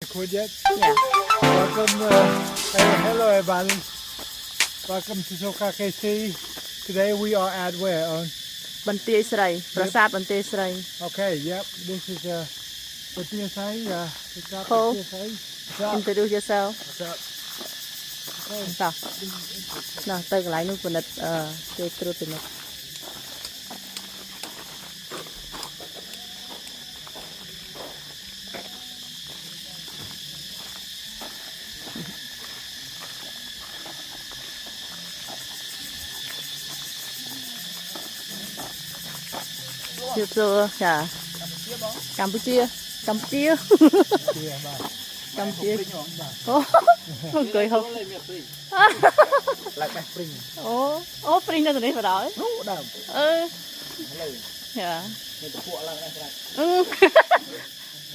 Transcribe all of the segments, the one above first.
record yet? Yeah. Welcome, hello everybody. Welcome to Soka KC. Today we are at where? On? Bantiai Serai, Prasat Bantiai Serai. Okay, yep. This is Bantiai Serai. Cole. What's up? Introduce yourself. What's up? Okay. Sao? Nào, tới cái lái nước của nịch chơi trượt từ nịch. Chưa chưa, dạ. Campuchia. Campuchia. Campuchia. Ô, cười không? Like my spring. Ô, Pring ra từ đây vào đó. Ừ. Dạ.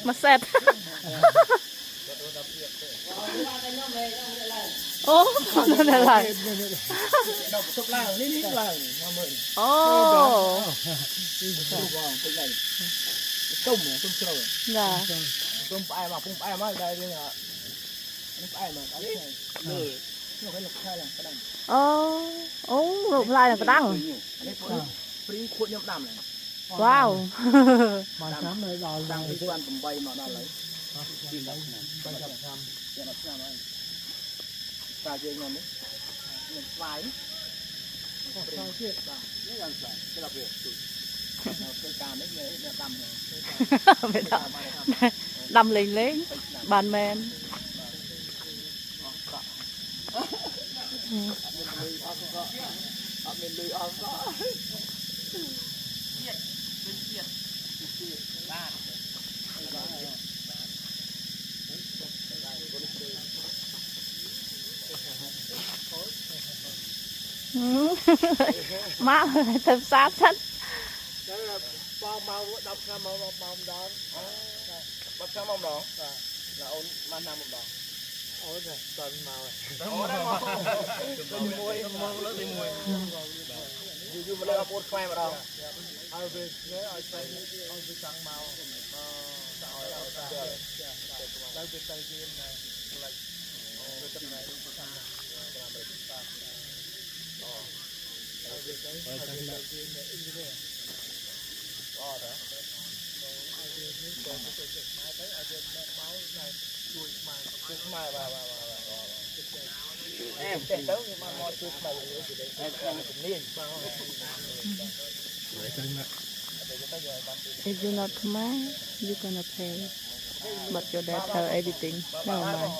Mà sệt. Ô, nó là lại. Ô. Dạ. Lục lại là cái đăng. Wow. Mà sáng nay đào đang đi quan tầm bay mà đào lấy ta chơi ngon đấy mình vài cái đặc biệt cái cà đấy người đầm Đâm lên lên. Bàn men. Má thơm sát hết. mau đọc ra mau đó bắt ra mong đó là ôn man nam mong đó ôi trời tuần màu mùi lớn đi mùi dù mà đây ôn khoe mà đâu ai về nhớ ai về trắng màu đang về tay game này lại về tập này em chạy tới nhưng mà mọi thứ mày em cũng niên If you're not mine, you're gonna pay. But your dad tell everything. Never mind.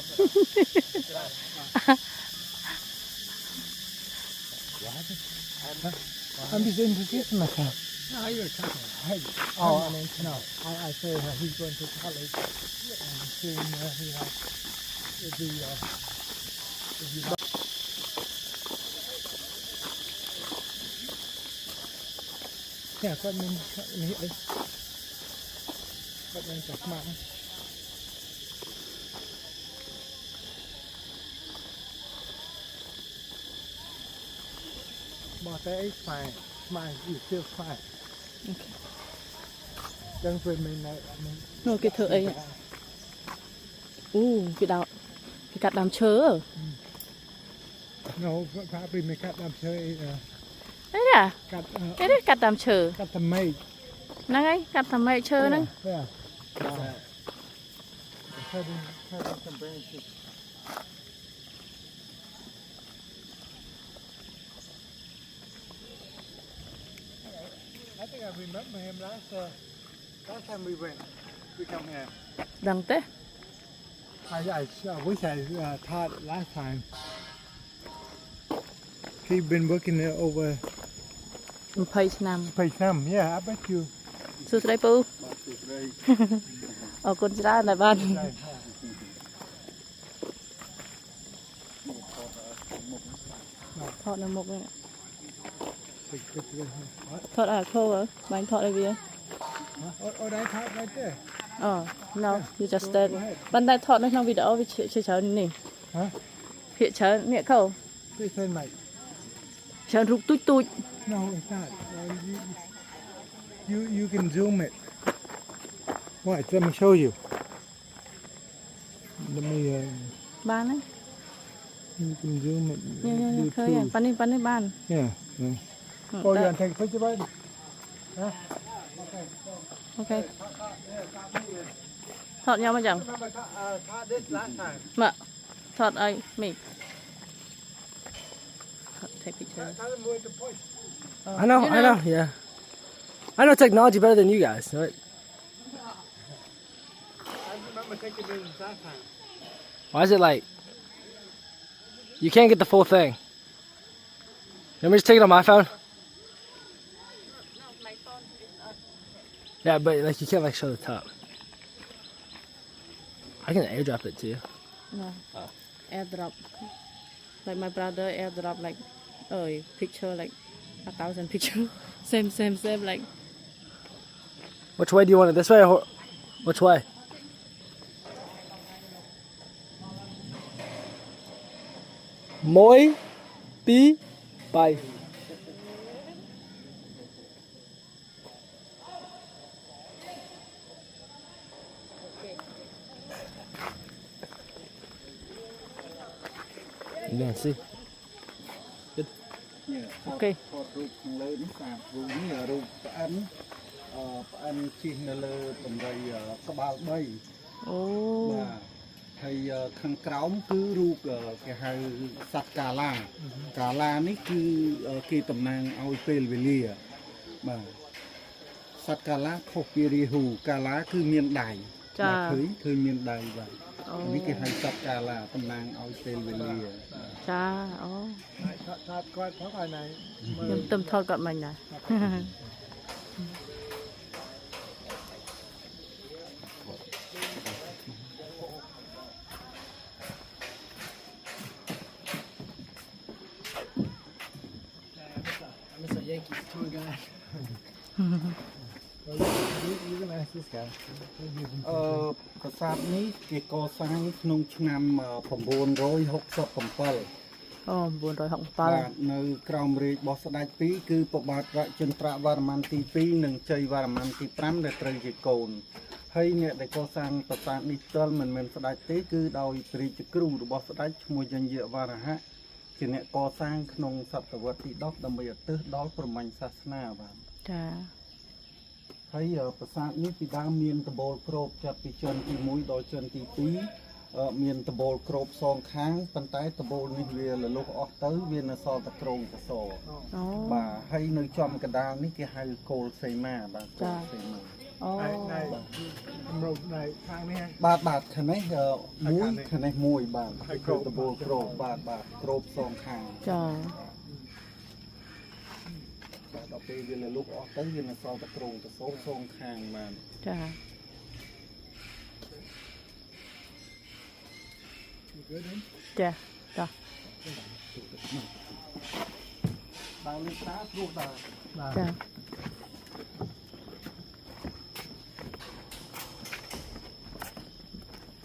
I'm just introducing myself. No, you're talking. I mean, no. I say he's going to college and soon, it'll be, yeah, quite many, quite many chặt mạng. But it's fine. Mine is still fine. Okay. Đừng quên mình này. Rồi cái thợ ấy. Cái cắt đám chớ. No, probably mình cắt đám chơi. Đấy à? Cái đấy cắt đám chớ. Cắt tầm mây. Năng ấy, cắt đám mây chớ năng. Yeah. I think I remember him last time we come here. Đằng thế. I wish I taught last time. He'd been working there over 20 năm. Vietnam. Yeah, I bet you. សួស្ដីពូ អរគុណច្រើនដែលបាន ថតនៅមុខនេះ ថតអាខោបាញ់ថតឲ្យវា Oh, that taught right there. អូ no you just stand ប៉ុន្តែថតនៅក្នុងវីដេអូវាច្រើននេះ Huh? ភាគច្រើននេះខោ Please turn my. ច្រើនរូបទូចទូច No, it's not. You can zoom it. What? Let me show you. Let me បានណា you can zoom it. ញ៉ាឃើញហើយប៉ានេះបាន Yeah. Oh, you want to take a picture, baby? Huh? អូខេថតញ៉ាំមកចឹង this last time មកថតឲ្យមីtake picture I know, yeah. I know technology better than you guys. Right? I remember taking this last time Why is it like you can't get the full thing? Let me just take it on my phone. Yeah, but like you can't like show the top. I can airdrop it to you. no airdrop like my brother airdrop like picture like 1,000 picture same like Which way do you want it? This way or which way? Moi pi bay. You can see. អូខេ ថតរូបខាងលើនេះស្អាតរូបនេះរូបផ្អិនផ្អិនជិះនៅលើដំរីក្បាល3 អូ បាទហើយខាងក្រោមគឺរូបគេហៅសត្វកាឡាកាឡានេះគឺគេតំណាងឲ្យពេលវេលាបាទសត្វកាឡាខុសពីរាហូកាឡាគឺមានដៃឃើញមានដៃបាទនេះគេហៅសត្វកាឡាតំណាងឲ្យពេលវេលា ចាអូ ថតគាត់ថតឲ្យណៃ ខ្ញុំទៅថតគាត់មិញដែរ I'm a Yankees tour guide. You can ask this guy. ប្រាសាទនេះគេកសាងក្នុងឆ្នាំ967 អូ បាទនៅក្រោមរាជរបស់ស្ដេចពីរគឺព្រះបាទរចន្ទ្រវរ្ម័នទី2និងជ័យវរ្ម័នទី5ដែលត្រូវជាកូនហើយអ្នកដែលកសាងប្រាសាទនេះផ្ទាល់មិនមែនស្ដេចទេគឺដោយព្រះរាជគ្រូរបស់ស្ដេចឈ្មោះយញ្ញវរហៈជាអ្នកកសាងក្នុងសតវត្សទី10ដើម្បីឧទ្ទិសដល់ព្រហ្មញ្ញសាសនាបាទ ចា ហើយប្រាសាទនេះពីដើមមានដំបូលគ្របចាប់ពីជាន់ទី1ដល់ជាន់ទី2មានដំបូលគ្របសងខាងប៉ុន្តែដំបូលនេះវារលុះអស់ទៅវានៅសល់តែក្រងកស អូ បាទហើយនៅចំកណ្ដាលនេះគេហៅគោលសីមាបាទគោលសីមា អូ ណៃកម្រុកណៃខាងនេះ បាទខាងនេះមួយខាងនេះមួយបាទគ្របដំបូលគ្របបាទគ្របសងខាង ចា បាទដល់ពេលវារលុះអស់ទៅវានៅសល់តែក្រងកសសងខាងបាទ ចា ចា ដើរលើតាព្រោះដើរ ចា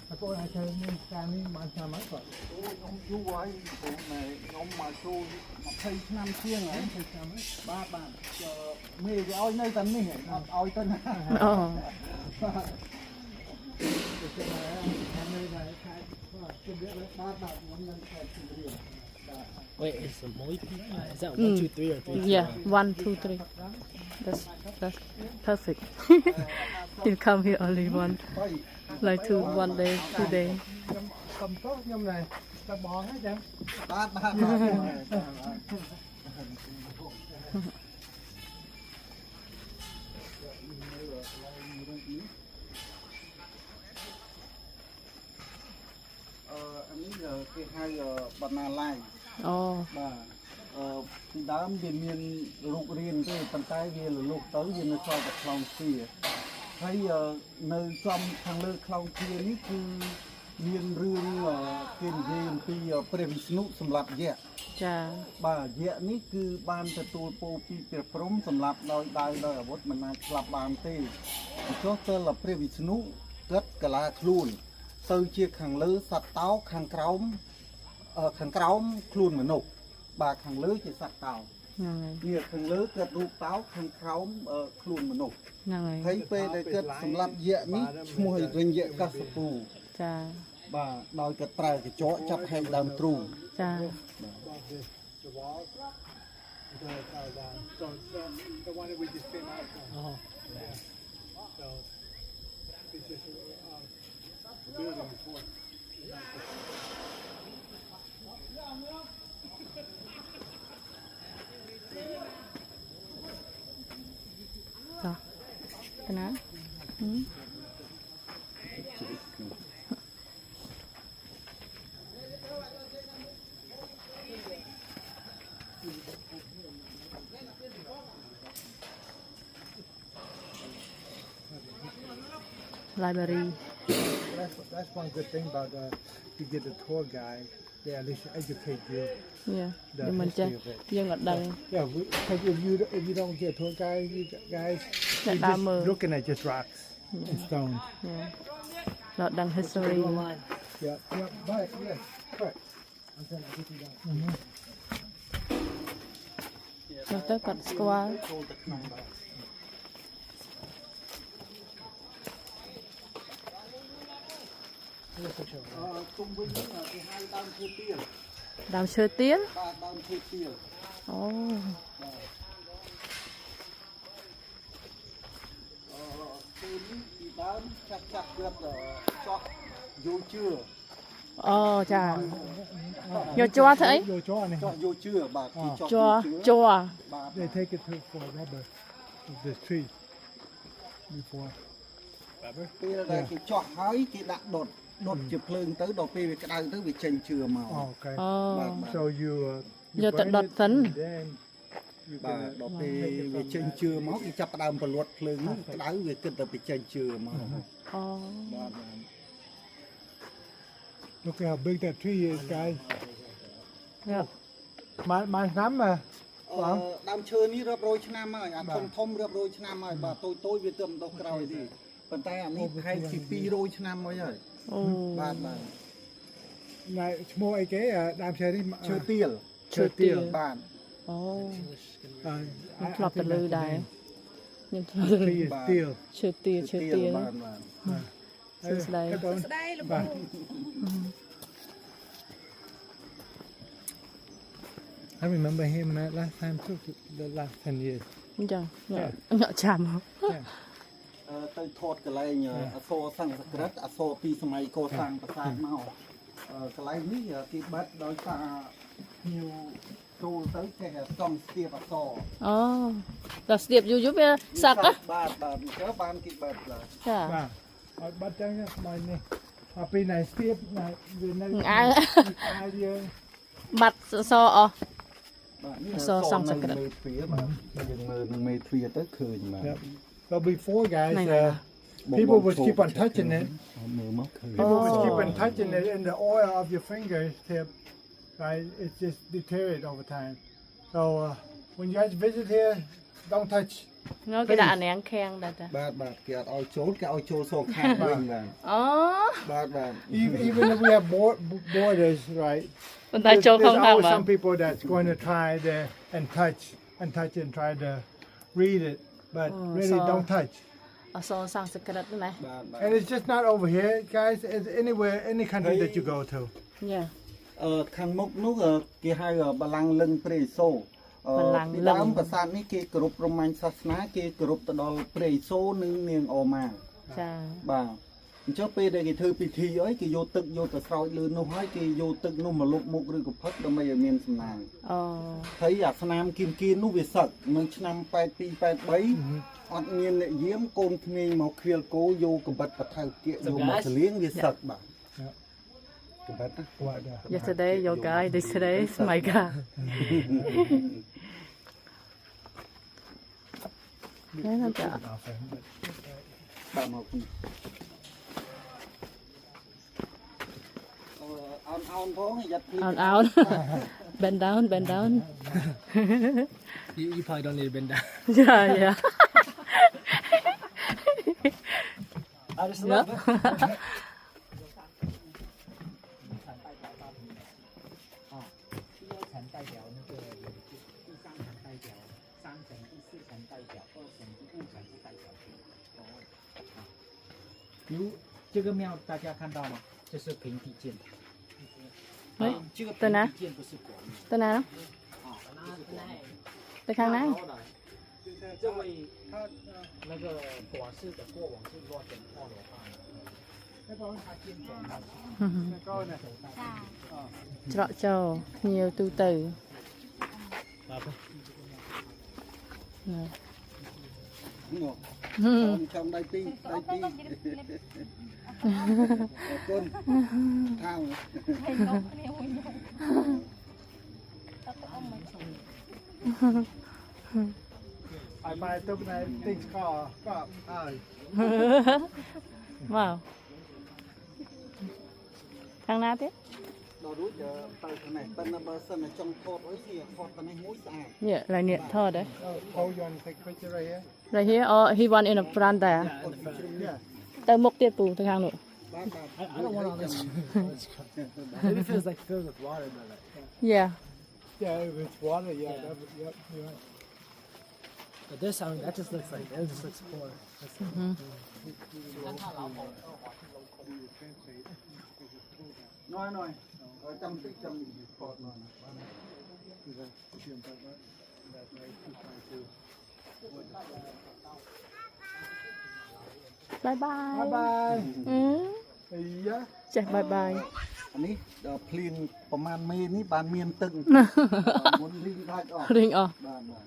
អត់ឲ្យធ្វើនេះការនេះបានឆ្នាំហើយគាត់ ខ្ញុំយូរហើយខ្ញុំមកចូល20ឆ្នាំជាងហើយ20ឆ្នាំហើយបាទមេវាឲ្យនៅតែនេះអត់ឲ្យទៅណា អូ Wait, is it Moi pi? Is that 1, 2, 3 or 3? yeah 1 2 3 that's perfect you come here only like one day 2 day ខ្ញុំកំតោះខ្ញុំណៃតែបងហ្នឹងចឹង បាទអានេះគេហៅបណ្ណាឡាយ អូ បាទពីដើមវាមានរូបរាងទេប៉ុន្តែវារលុះទៅវានៅសល់តែខ្លោងទ្វារហើយនៅចំខាងលើខ្លោងទ្វារនេះគឺមានរឿងគេនិយាយអំពីព្រះវិស្ណុសម្រាប់យក្ស ចា បាទយក្សនេះគឺបានទទួលពរពីព្រះព្រហ្មសម្រាប់ដោយដៃដោយអាវុធមិនអាចស្លាប់បានទេអញ្ចឹងទើបព្រះវិស្ណុគាត់កាឡាខ្លួនទៅជាខាងលើសត្វតោខាងក្រោមខ្លួនមនុស្សបាទខាងលើជាសត្វតោ ហ្នឹងហើយ នេះខាងលើគាត់រូបតោខាងក្រោមខ្លួនមនុស្ស ហ្នឹងហើយ ហើយពេលដែលគាត់សម្លាប់យក្សនេះឈ្មោះរិញ្ញកសពូ ចា ប បាទដោយគាត់ប្រើកញ្ចក់ចាប់ហែកដើមទ្រូង ចា above the walls until it fell down. So the one that we just came out from. Oh. Yeah. So it's just the building before. จ้ะกันนะอืม library That's one good thing about you get a tour guide. They at least educate you. yeah The យើងមិនចេះ history of it. យើងអត់ដឹង Yeah, because if you don't get a tour guide, you guys, Let you're them, just looking at just rocks and stones. yeah เราដឹង history Yeah, yeah, right, yeah, correct. I'm saying I get you that. នោះទៅគាត់ស្គាល់ ចូលទៅក្នុងបាទទុំវិញហ្នឹងគេហៅដើមឈើទាល ដើមឈើទៀន បាទដើមឈើទាល អូ ឈើនេះពីដើមចាស់គាត់ចោះយោជឿ អូចាយកជ័រធ្វើអី Your jaw ចោះយោជឿបាទគេចោះ ជ័រ ជឿ បាទ They take it for rubber of the tree before. Rubber? ពេលដែលគេចោះហើយគេដាក់ដុតជាភ្លើងទៅដល់ពេលវាក្តៅទៅវាចេញជឿមក Oh, okay. អូ So you Vô tự burn đọt it, phấn. and then you បាទ gonna ដល់ពេល take it វា from ចេញ there. ជឿមកគេចាប់ផ្ដើមប្រលត់ភ្លើងនោះក្តៅវាគិតតែវាចេញជឿមក អូ បាទ Look at how big that tree is, guys. យ៉ា My number. ដើមឈើនេះរាប់រយឆ្នាំហើយអាធំធំរាប់រយឆ្នាំហើយបាទតូចតូចវាទើបដុះក្រោយទេប៉ុន្តែអានេះប្រហែលជា200ឆ្នាំហើយ អូ បាទបាទ Này, mua ai cái đam xe đi. ឈើទាល ឈើទៀល បាទ អូ I ធ្លាប់ទៅ think លើ that's the ដែរ name. ខ្ញុំធ្លាប់ទៅ Tree is steel. ឈើទៀលឈើទៀល បាទបាទ សួស្ដី Bye. I remember him that last time too, the last 10 years. អញ្ចឹងញ៉ាក់ចាំ Yeah. ទៅថតកន្លែងអសរសង្ស្ក្រឹតអសរពីសម័យកសាងប្រាសាទមកកន្លែងនេះគេបាត់ដោយសារភ្ញៀវចូលទៅចេះសំស្ទាបអសរ អូដល់ស្ទាបយូរយូរវាសឹកណា បាទបាទអញ្ចឹងបានគេបាត់ឡើយ ចា Ba. Bắt chân nhá, mày nè. Bên này tiếp này, bên này. Ai? Ai đi. បាត់សអស់ បាទនេះ អសរសំស្ក្រឹត មេទ្វាបាទយើងមើលនឹងមេទ្វាទៅឃើញបាទ Yep. So before, guys, Này này. people would keep on touching it. មើលមកឃើញ People would keep on Oh. touching it, and the oil of your fingertip, right, it just deteriorate over time. So when you guys visit here, don't touch. នោះគេដាក់អានាងខាំងដែរតា បាទបាទគេអត់ឲ្យចូលគេឲ្យចូលសងខាងវិញបាទ អូ បាទបាទ Even if we have borders, right, ប៉ុន្តែចូលខ there's ងខាង always បាទ some people that's going to try there and touch and try to read it, but Oh, really so- don't touch. អសរសំស្ក្រឹតណា បាទបាទ And it's just not over here, guys. It's anywhere, any country that you go to. យ៉ា ខាងមុខនោះគេហៅបល្ល័ង្កលឹងព្រះឥសូរប ល្ល័ង្ក ពី លឹង ដើមប្រាសាទនេះគេគោរពព្រហ្មញ្ញសាសនាគេគោរពទៅដល់ព្រះឥសូរនិងនាងអូម៉ា ចា បាទអញ្ចឹងពេលដែលគេធ្វើពិធីអីគេយកទឹកយកទៅស្រោចលើនោះហើយគេយកទឹកនោះមកលុបមុខឬក៏ផឹកដើម្បីឲ្យមានសំណាង អូ ហើយអាស្នាមគៀននោះវាសឹកនៅឆ្នាំ82 83អត់មានអ្នកយាមកូនក្មេងមកឃ្វាលគោយកកបិតបថៅគៀកយកមកសលៀងវាសឹកបាទកបិតណា What? yesterday your guy this day my god ណែណាចា បាទមកពីអោនផងយ៉ាត់ពី អោនអោន bend down You probably don't need to bend down. យ៉ាយ៉ា I just love it. 这个庙大家看到吗？这这是平地建的。 Đấy, 这个 在哪 平地建不是广义 Tên nào? 啊， Tên khang nào? 这位那个广式的过往是乱点破的话呢，那个他建广义。 Coi này. Trọ trò, nhiều tu từ. Nè. đúng không Ừ. còn trong đây pi con thao Ai mai tôi này tinh có ai. Wow. Khang nào thế? ដល់រួចទៅខាងនេះតែនៅបើសិនចង់ថតអីស៊ីថតតែនេះមួយស្អាត Nhẹ là nhẹ thơ đấy. Oh, you want to take a picture right here? Right here, or he want in a front there. Yeah. Tới một tiết tù, tới khang nữa. បាទបាទ I don't want all this. Maybe if it was like filled with water, but like. Yeah. Yeah, if it's water, yeah. That would, yep, you're right. But this, I mean, that just looks like it just looks poor. That's nói trong tí trong phật rồi Bye bye. Bye bye. Ừ. Yeah. Chạy bye bye. អានេះដល់ភ្លៀងប្រហែលមេនេះបានមានទឹកមុនរីងដាច់អស់ Ring off. បាទបាទ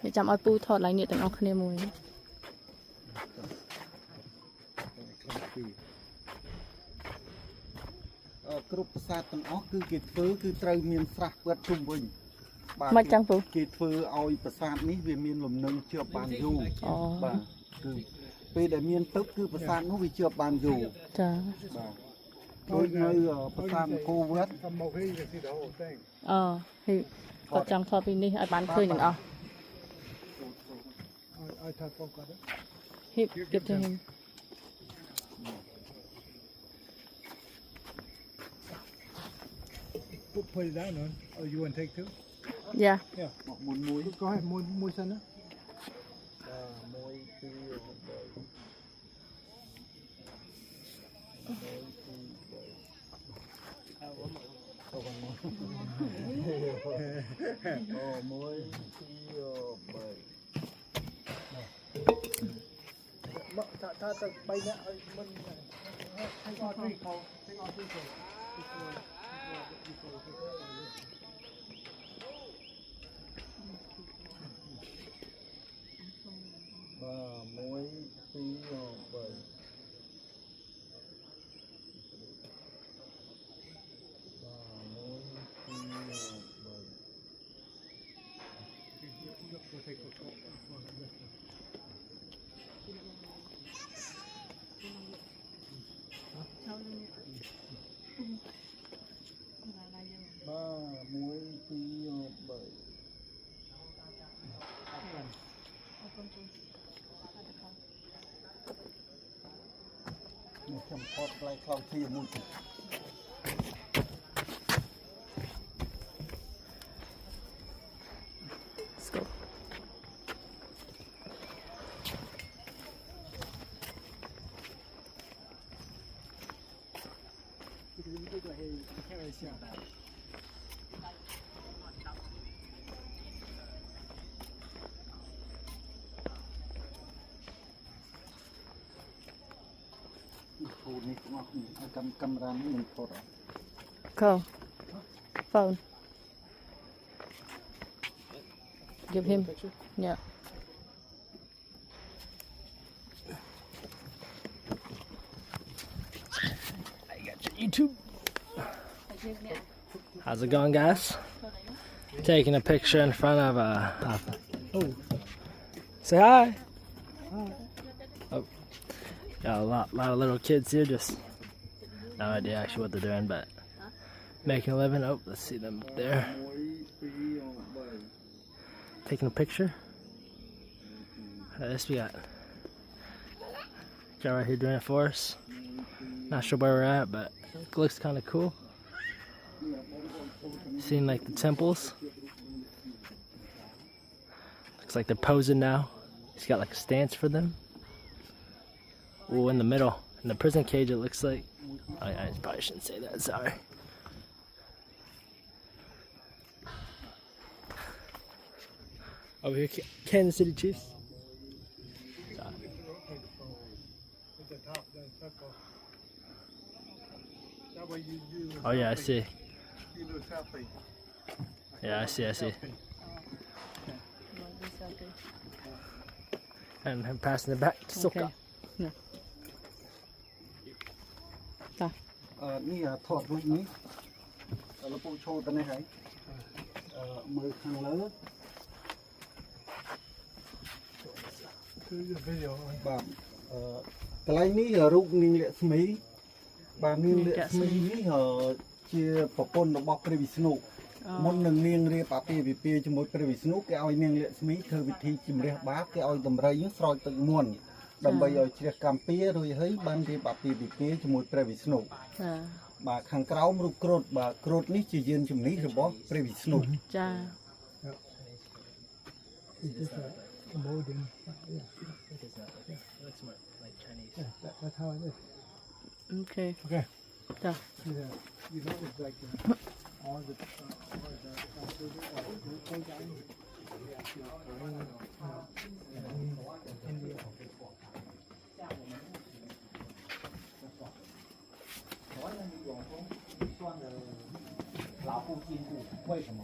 Để chăm oi pu thọt lại nhiệt từng ong khné mùi. គ្រប់ប្រាសាទទាំងអស់គឺគេធ្វើគឺត្រូវមានស្រះវត្តជុំវិញ Mà chăng pu. គេធ្វើឲ្យប្រាសាទនេះវាមានលំនឹងជាប់បានយូរ Ồ. បាទគឺពេលដែលមានទឹកគឺប្រាសាទនោះវាជាប់បានយូរ Chà. បាទដូចនៅប្រាសាទអង្គរវត្ត Come over here, you can see the whole thing. Thì có chăng thọt bên đi, ai bán khơi những ong. I thought folk got it. Hip, give to him. Put it down on. Oh, you want to take two? Yeah. Yeah. មួយមួយ Go ahead, more son. មួយពីរមួយถ้าไปเนี่ยมันให้ออทรีเขาให้ออทรีเขาមួយពីរបីមួយពីរបី ខ្ញុំថតផ្លែខ្លោជាមួយទៀត Let's go. Ini kamera ini mentor. Go. Phone. Give him. Yeah. YouTube. How's it going, guys? Taking a picture in front of oh, say hi. Oh, got a lot of little kids here. Just no idea actually what they're doing, but making a living. Oh, let's see them up there. Taking a picture. This we got guy right here doing it for us. Not sure where we're at, but it looks kind of cool. Seeing like the temples. Looks like they're posing now. He's got like a stance for them. Oh, in the middle, in the prison cage, it looks like. I probably shouldn't say that. Sorry. Over here, Kansas City Chiefs. Sorry. At the top, then circle. That way you Oh yeah, I see. You do selfie. Yeah, I see. And I'm passing it back to Soka. Okay. No. នេះថតដូចនេះលពូឈោទៅនេះហើយមើលខាងលើ Do the video. បាទកន្លែងនេះរូបនាងលក្ស្មីបាទនាងលក្ស្មីនេះជាប្រពន្ធរបស់ព្រះវិស្ណុមុននឹងនាងរៀបអាពាហ៍ពិពាហ៍ជាមួយព្រះវិស្ណុគេឲ្យនាងលក្ស្មីធ្វើពិធីជំរះបាបគេឲ្យតម្រៃស្រោចទឹកមន្តដើម្បីឲ្យជ្រះកម្មពៀរួចហើយបានរៀបអាពាហ៍ពិពាហ៍ជាមួយព្រះវិស្ណុ បាទខាងក្រោមរូបគ្រុឌបាទគ្រុឌនេះជាយានជំនិះរបស់ព្រះវិស្ណុ ចា It's just a molding. Yeah. Looks more like Chinese. That's how it is. Okay. Okay. ចា Yeah. You know, it's like all the India. 老户金库，为什么？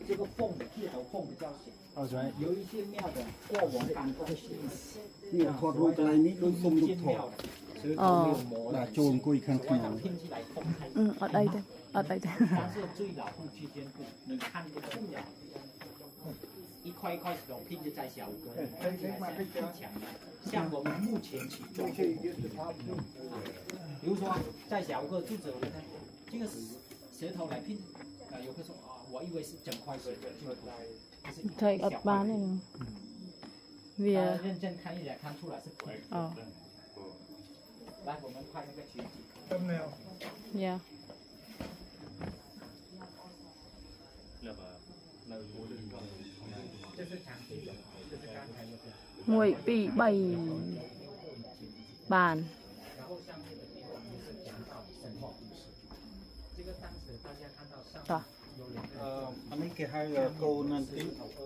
这个缝的剃头缝比较小， Oh, that's right. 有一些庙的过往版都是 នេះថតរូបកន្លែងនេះដូចសុំរូបថត 石头没有磨 បាទ 的， ចូលអង្គុយខាងក្នុង 拼起来缝开。 អត់អីទេអត់អីទេ 但是最老户区间部，你看这个庙，一块一块石头拼着在小屋，看起来像很强的。像我们目前起做，比如说在小屋住着，这个石头来拼，有个说啊，我以为是整块石头，就是 ថៃអត់បានទេវា 认真看一眼，看出来是可以。 អូ 来，我们拍那个取景。 Thumbnail. យ៉ា 这是长期的，就是刚才那个。 1 2 3បាន 然后上面的地方是讲到神话故事。这个当时大家看到上 តោះ អានេះគេហៅកូនนั่นទី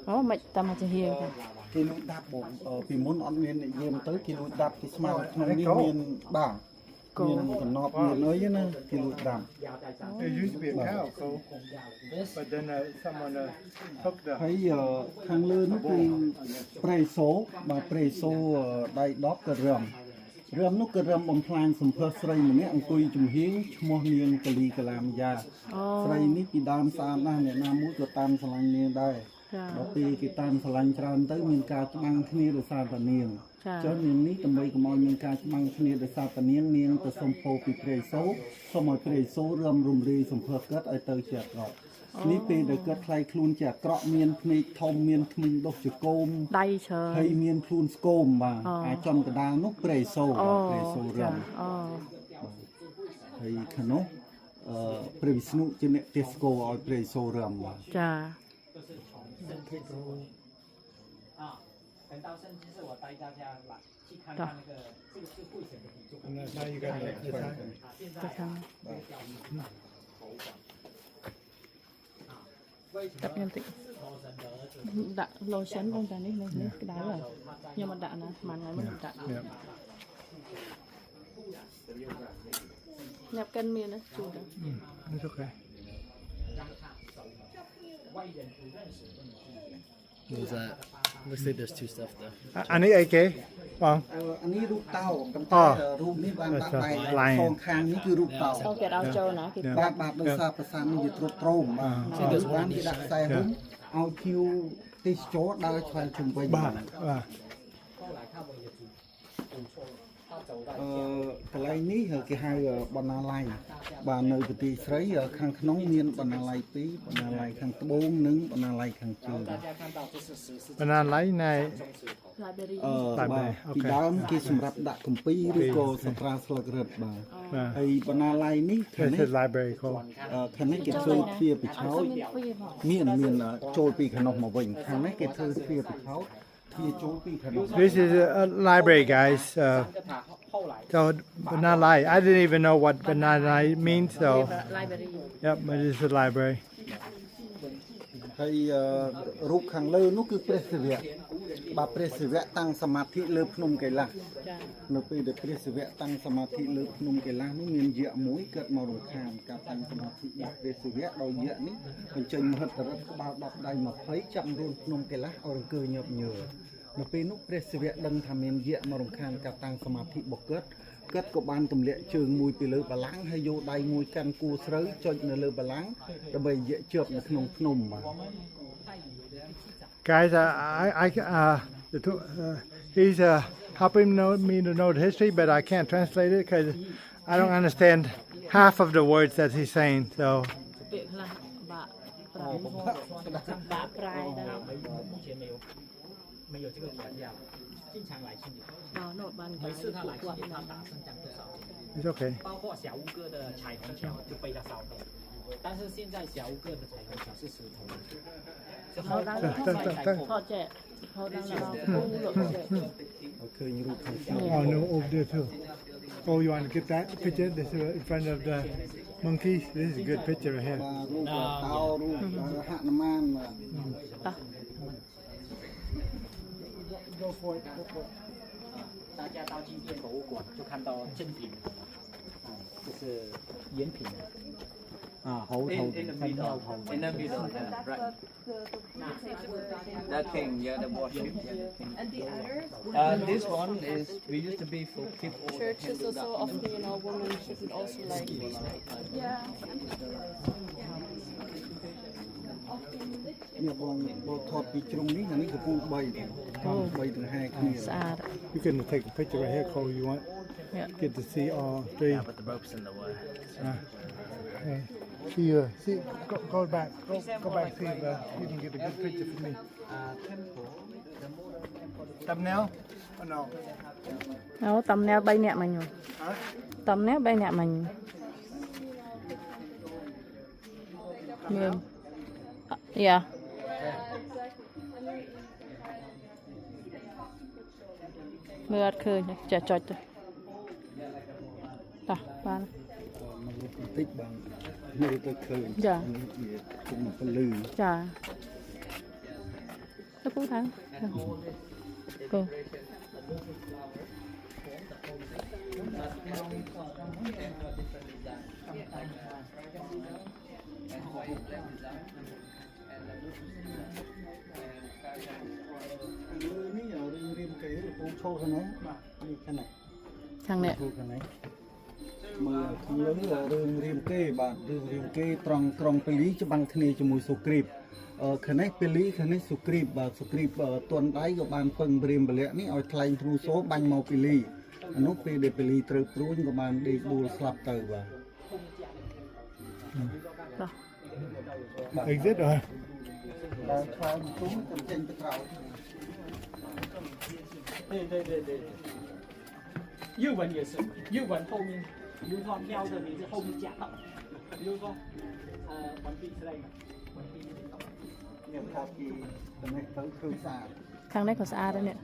អូមិនតាមមកជាហៀងទៅ គេលួចដាប់បងពីមុនអត់មាននិយាយទៅគេលួចដាប់គេស្មានក្នុងនេះមានបាទមានកំណប់មានអីណាគេលួចដាប់ There used to be a cow, so, but then someone took the. ហើយខាងលើនោះគឺប្រេសូបាទប្រេសូដៃ10ក៏រឹមនោះក៏រឹមបំផ្លាញសម្ភើស្រីម្នាក់អង្គុយចំហៀងឈ្មោះនាងកលីកឡាមយ៉ា អូ ស្រីនេះពីដើមស្អាតណាស់អ្នកណាមួយក៏តាមស្រឡាញ់នាងដែរ ចា ដល់ពេលគេតាមស្រឡាញ់ច្រើនទៅមានការច្បាំងគ្នាដោយសារតែនាង ចា ចុះនាងនេះដើម្បីកុំឲ្យមានការច្បាំងគ្នាដោយសារតែនាងទៅសុំពោពីព្រះឥសូរសូមឲ្យព្រះឥសូររំរំលាយសម្ភើគាត់ឲ្យទៅជាអាក្រក់នេះពេលដែលគាត់ខ្លាយខ្លួនជាអាក្រក់មានភ្នែកធំមានធ្មេញដុសជាគោម ដៃច្រើន ហើយមានខ្លួនស្គមបាទអាចចំកដាលនោះព្រះឥសូរ អូ ព្រះឥសូររ ចា ំ អូ ហើយខាងនោះព្រះវិស្ណុជាអ្នកទេសគោឲ្យព្រះឥសូររំបាទ ចា 啊，等到圣经是我带大家来去看看那个，这个是会选的比重。 Now you got the time. 现 ទៅ 在 ខាង 为什 កាប់ 么 ខ្ញុំតិច 头神的儿子 ដាក់ lotion ផងតានេះនេះក្តៅហើយខ្ញុំអត់ដាក់ណាស្មានហើយមិនដាក់ Yeah. ញ៉ាប់កិនមានណាជូរទៅ It's okay. 让他熟了，外人不认识的你。 What was that? Looks like there's two stuff though. อันนี้ไอ้เก๋ฟัง អានេះរូបតោប៉ុន្ អូ តែរូបនេះបានដាក់បែក Lion សងខាងនេះគឺរូបតោ អូគេដល់ចូលណាគេ បាទដោយសារប្រសាទនេះវាទ្រុឌទ្រោមបាទបានគេដាក់ខ្សែហុំឲ្យភៀវទេសចរដើរឆ្លងជុំវិញ បាទបាទ 后来他们也补错了，他走到 កន្លែងនេះគេហៅបណ្ណាល័យបាទនៅប្រទេសស្រីខាងក្នុងមានបណ្ណាល័យពីរបណ្ណាល័យខាងត្បូងនិងបណ្ណាល័យខាងជើង 大家看到这是石狮 បណ្ណាល័យនៃ library បាទពីដើមគេសម្រាប់ដាក់គម្ពីរឬក៏សត្រាស្លឹករឹតបាទ បាទ ហើយបណ្ណាល័យនេះខាង This នេះ is library code ខាងនេះគេធ្វើទ្វារពិឆោត មានទ្វារផង មានចូលពីខាងនោះមកវិញខាងនេះគេធ្វើទ្វារពិឆោត ជាចូលពីខាង This is a library, guys. 就他后来 So banana light. I didn't even know what banana light means. So library yep, but it's a library. ហើយរូបខាងលើនោះគឺព្រះសិវៈបាទព្រះសិវៈតាំងសមាធិលើភ្នំកៃឡាស ចា នៅពេលដែលព្រះសិវៈតាំងសមាធិលើភ្នំកៃឡាសនោះមានយក្សមួយកើតមករំខានការតាំងសមាធិរបស់ព្រះសិវៈដោយយក្សនេះបញ្ចេញមហិទ្ធិឫទ្ធិក្បាល10ដៃ20ចាប់រួនភ្នំកៃឡាសឲ្យរង្គើញាប់ញើនៅពេលនោះព្រះសិវៈដឹងថាមានយក្សមករំខានការតាំងសមាធិរបស់គាត់ក៏បានទម្លាក់ជើងមួយពីលើបល្ល័ង្កហើយយកដៃមួយកាន់គូស្រូវចុចនៅលើបល្ល័ង្កដើម្បីយក្សជាប់នៅក្នុងភ្នំបាទ Guys, he's helping me to know the history, but I can't translate it because I don't understand half of the words that he's saying. So ពាក្យខ្លះបាក់ប្រែដែរ 目前没有这个原料，经常来清理。 ដល់នោះបាន 每次他来清理，他打胜仗不少， it's okay. 包括小乌哥的彩虹桥就被他烧掉。但是现在小乌哥的彩虹桥是石头的，就 เขาดังทอดแจกเขาดังเราปูหลบแจก ឃើញរូបខាងក្នុង Oh no, over there too. Oh, you want to get that picture? This is in front of the monkeys. This is a good picture right here. បាទរូបតោរូបហនុមានបាទ 大家到今天博物馆就看到正品，就是原品啊，猴头、三条头。 In the middle, right. That thing, yeah, the worship. And the others This one is we used to be for people. churches also often women shouldn't also like yeah នេះបងថតពីជ្រុងនេះអានេះកំពូល3 3ទៅ5គ្នា ស្អាត You can take a picture right here, Cole. You want Yeah. get to see all three. Yeah, but the rope's in the way. Okay. See, go back, go back. See if you can get a good picture for me. Thumbnail? Oh no. អូតំណែល3នាក់មិញតំណែល3នាក់មិញមើលយ៉ាមើលអត់ឃើញចេះចុចទៅតោះបាន មករូបបន្តិចបានមើលទៅឃើញ ចា នេះជាគុំពលឺ ចាទៅពូថាគោ នេះរឿងរៀមកេរពងឈោខាងនេះបាទនេះខាងនេះ ខាងនេះ ឈោខាងនេះមើលខាងលើរឿងរៀមកេរបាទរឿងរៀមកេរត្រង់ក្រុងប៉េលីច្បាំងគ្នាជាមួយសូគ្រីបខាងនេះប៉េលីខាងនេះសូគ្រីបបាទសូគ្រីបទន់ដៃក៏បានពឹងព្រាមពលៈនេះឲ្យថ្លែងទ្រូសូបាញ់មកប៉េលីអានោះពេលដែលប៉េលីត្រូវព្រួញក៏បានដេកដួលស្លាប់ទៅបាទ Exit or? ដល់ខ្លោមទុំទៅចេញទៅក្រៅ 对，日文也是，日文后面，比如说喵的名字后面加到，比如说文笔之类的，文笔。 នេះថាពីចំណេះទៅឃើញស្អាត ខាងនេះក៏ស្អាតដែរនេះ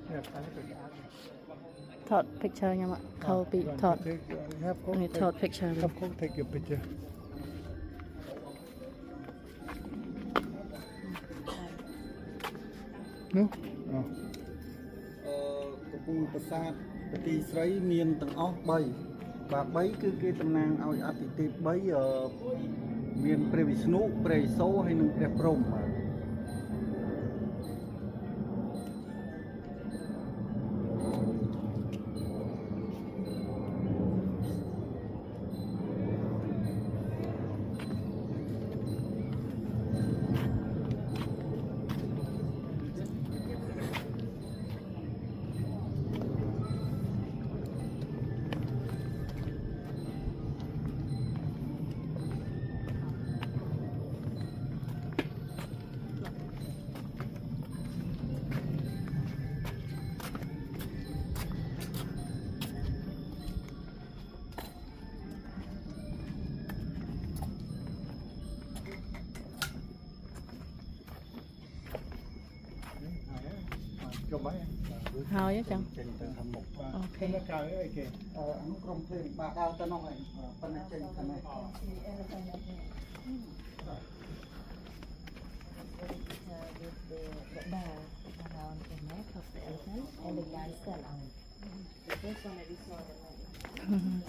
ថត picture ខ្ញុំខោពីថត Have Cole នេះថត picture have Cole take your picture. No? Oh. កំពូលប្រាសាទប្រទីស្រីមានទាំងអស់3បាទ3គឺគេតំណាងឲ្យអតិទេព3មានព្រះវិស្ណុព្រះឥសូរហើយនិងព្រះព្រហ្មបាទ Chụp máy. Thôi á chăng. ចេញទៅខាងមុខ អូខេ Cái nó cao ấy kìa. អនុក្រុមភ្លេងបាទដើរទៅនោះឯងប៉ុណ្ណេះចេញខាងនេះ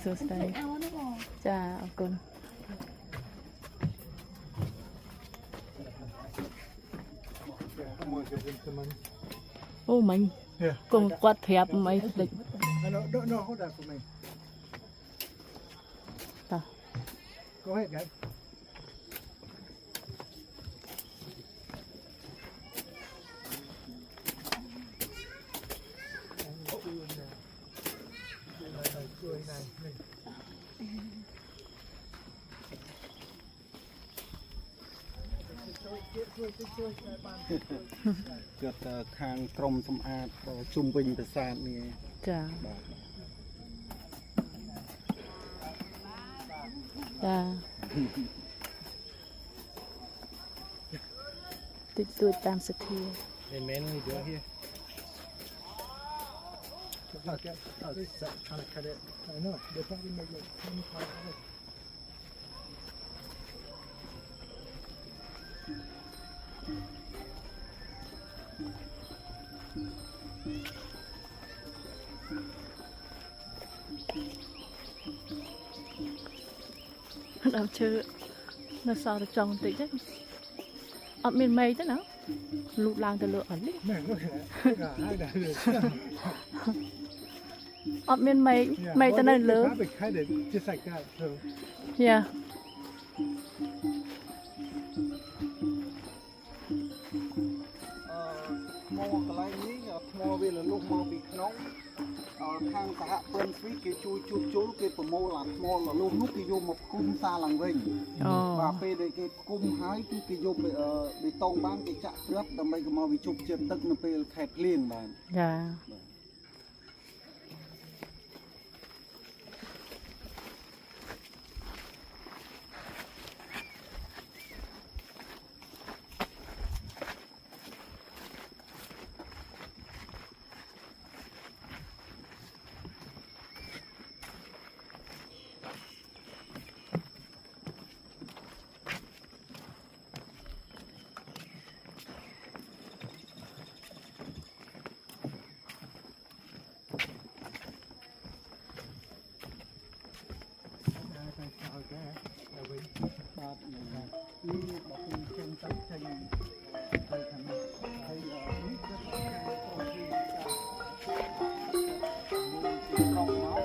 សួស្តីចាអរគុណ Come on, get him some money. អូមិញ Yeah. គង់គាត់ប្រាប់អីដូច No, hold that for me. តោះ Go ahead, guys. Chợt khangក្រុមសម្អាតជុំវិញប្រាសាទនេះ ចា បាទ ចាតិចតួចតាមសទ្ធា They mainly do it here. Okay. Oh, this is trying to cut it. I know. They probably make like 25 dollars. ដើមឈើនៅសល់តែចុងបន្តិចទេអត់មានមេឃទេណាលូតឡើងទៅលើអត់នេះ Man, look at that. Look at that. អត់មានមេឃ Yeah. មេឃទៅនៅ Well, លើ they probably cut it just like that. So យ៉ា ថ្មកន្លែងនេះថ្មវាលលុះមកពីក្នុងខាងសហព័ន្ធស្វីសគេជួយជួសជុលគេប្រមូលអាថ្មលលុះនោះគេយកមកផ្គុំសារឡើងវិញ អូ បាទពេលដែលគេផ្គុំហើយគឺគេយកបេតុងបានគេចាក់គ្រាប់ដើម្បីកុំឲ្យវាជប់ជាតិទឹកនៅពេលខែភ្លៀងបាទ ចា បាទនេះបើពីចេញទៅចេញទៅខាងនេះហើយនេះគឺខាងក្រុមទីមួយទីក្រុងមក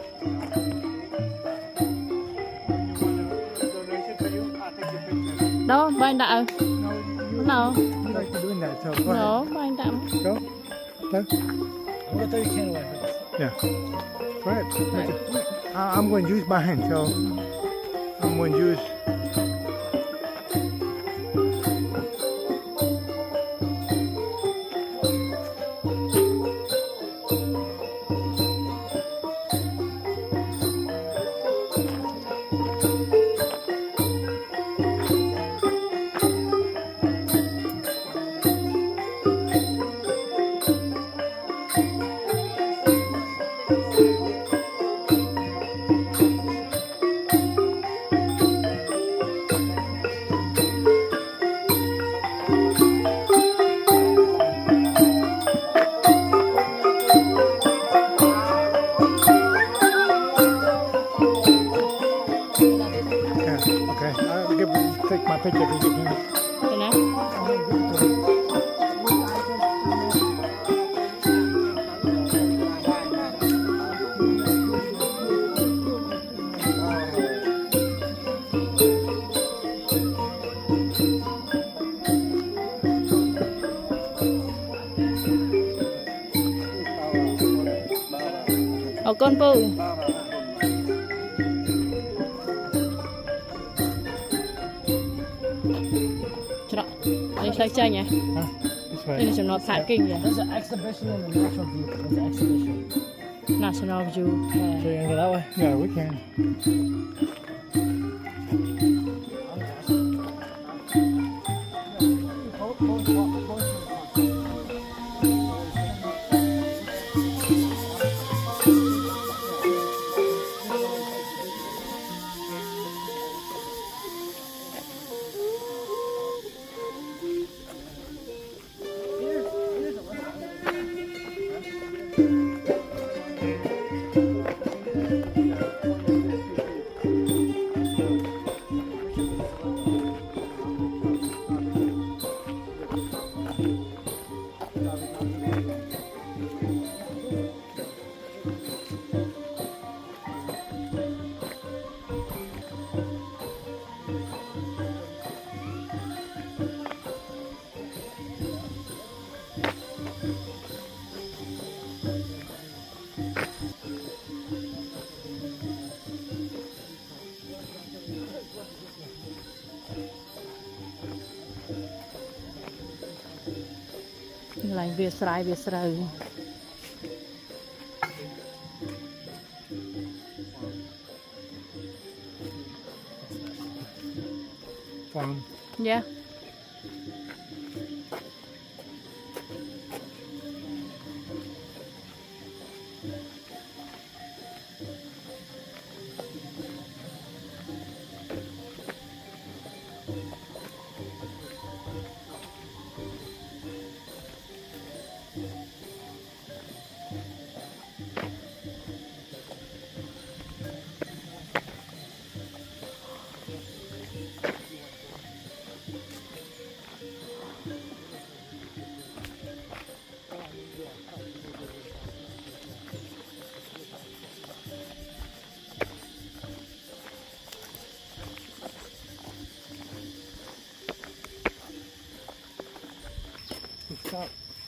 donation for you. I'll take your picture. đâu bạn đã No, you, nào you like to doing that, so go đó ahead. bạn đã Go. Go. I'm gonna throw your can away first. Yeah. Go ahead. I'm going to use mine, so I'm going to use. Yeah, okay. Take my picture if you can. thế nào ở con bự Chợ, đây sai chanh nhỉ? Huh? This way. Đây là nó thả kinh nhỉ? There's an exhibition in the natural view. There's an exhibition. National View. So you're gonna go that way? Yeah, we can. ឡើងវាស្រ័យវាស្រូវ Farm. Yeah.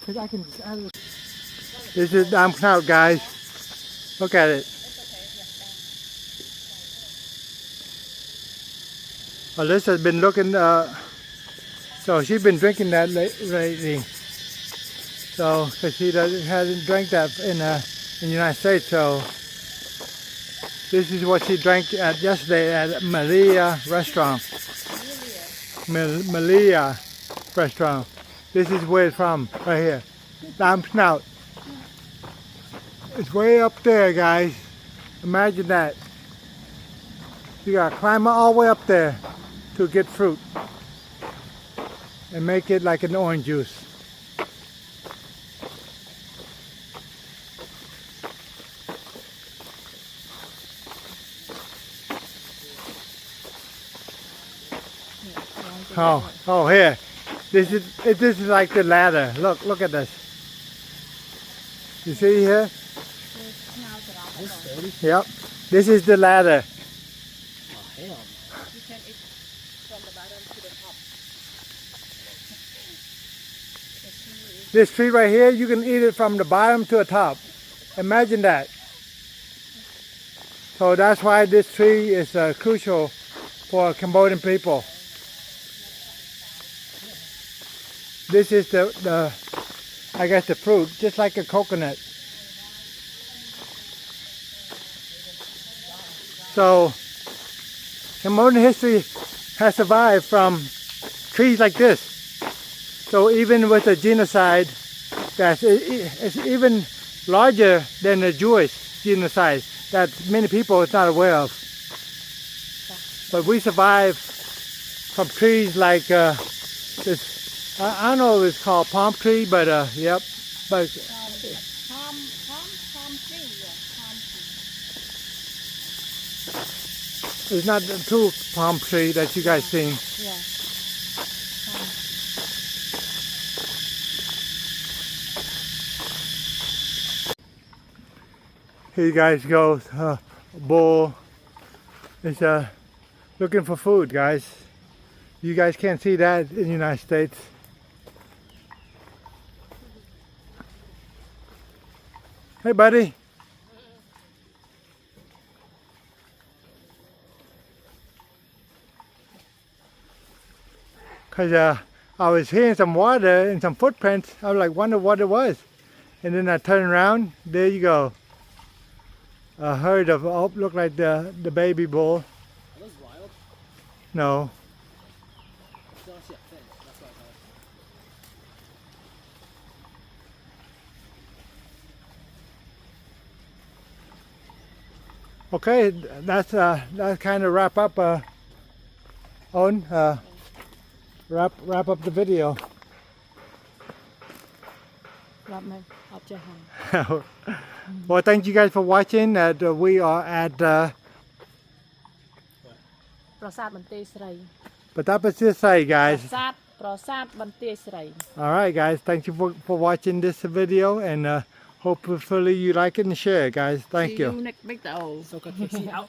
Because I can just add it. This is Dam Knout, guys. Look at it. Alyssa's been looking, so she's been drinking that lately. So, because she hasn't drank that in the United States, so this is what she drank at yesterday at Malia Restaurant. Malia Restaurant. This is where it's from, right here. Dam Knout. It's way up there, guys. Imagine that. You gotta climb all the way up there to get fruit and make it like an orange juice. Oh, here. This is like the ladder. Look at this. You see here? Yep. This is the ladder. This tree right here, you can eat it from the bottom to the top. Imagine that. So that's why this tree is crucial for Cambodian people. This is the I guess the fruit, just like a coconut. So Cambodian history has survived from trees like this. So even with the genocide, it's even larger than the Jewish genocide that many people are not aware of. But we survived from trees like this. I don't know if it's called palm tree, but yep. But palm tree, yeah, palm tree. it's not the true palm tree that you guys seen. Yeah. Here you guys go. Bull is looking for food, guys. You guys can't see that in the United States. Hey, buddy. Because I was hearing some water and some footprints. I was like, wonder what it was. And then I turned around. There you go. A herd of, oh, look like the baby bull. Are those wild? No. Don't see a fence. That's what I thought. Okay, that's kind of wrap up. Owen, wrap up the video. Well, thank you guys for watching. We are at Prasad Bantiai Srai. Patapasisai, guys. Prasad Bantiai Srai. All right, guys. Thank you for watching this video, and hopefully you like it and share it, guys. Thank See you. you next video. So, out.